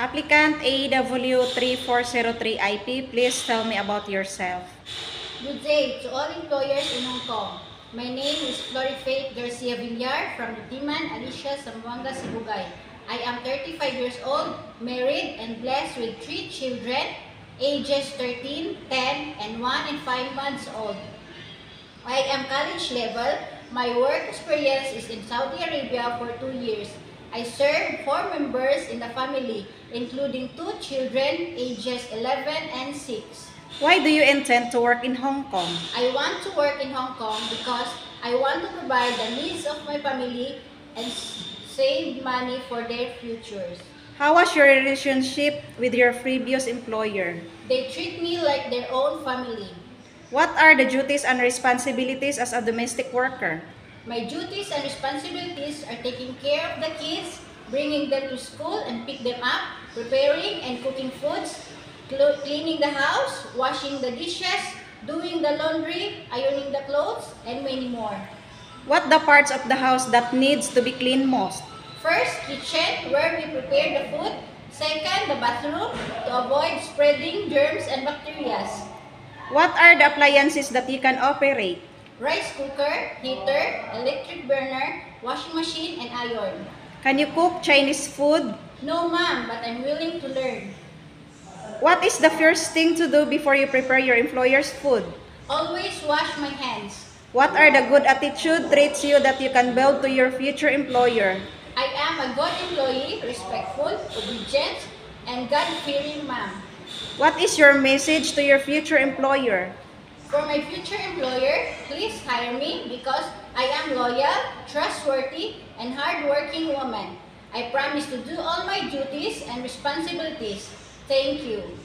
Applicant AW3403IP, please tell me about yourself. Good day to all employers in Hong Kong. My name is Florifaith Garcia Villar from Timan, Alicia, Zamboanga, Sibugay. I am 35 years old, married and blessed with 3 children, ages 13, 10, and 1 and 5 months old. I am college level. My work experience is in Saudi Arabia for 2 years. I serve 4 members in the family, including 2 children, ages 11 and 6. Why do you intend to work in Hong Kong? I want to work in Hong Kong because I want to provide the needs of my family and save money for their futures. How was your relationship with your previous employer? They treat me like their own family. What are the duties and responsibilities as a domestic worker? My duties and responsibilities are taking care of the kids, bringing them to school and pick them up, preparing and cooking foods, cleaning the house, washing the dishes, doing the laundry, ironing the clothes, and many more. What the parts of the house that needs to be cleaned most? First, kitchen, where we prepare the food. Second, the bathroom, to avoid spreading germs and bacteria. What are the appliances that you can operate? Rice cooker, heater, electric burner, washing machine, and iron. Can you cook Chinese food? No, ma'am, but I'm willing to learn. What is the first thing to do before you prepare your employer's food? Always wash my hands. What are the good attitude traits you that you can build to your future employer? I am a good employee, respectful, obedient, and God-fearing ma'am. What is your message to your future employer? For my future employer, please hire me because I am loyal, trustworthy, and hardworking woman. I promise to do all my duties and responsibilities. Thank you.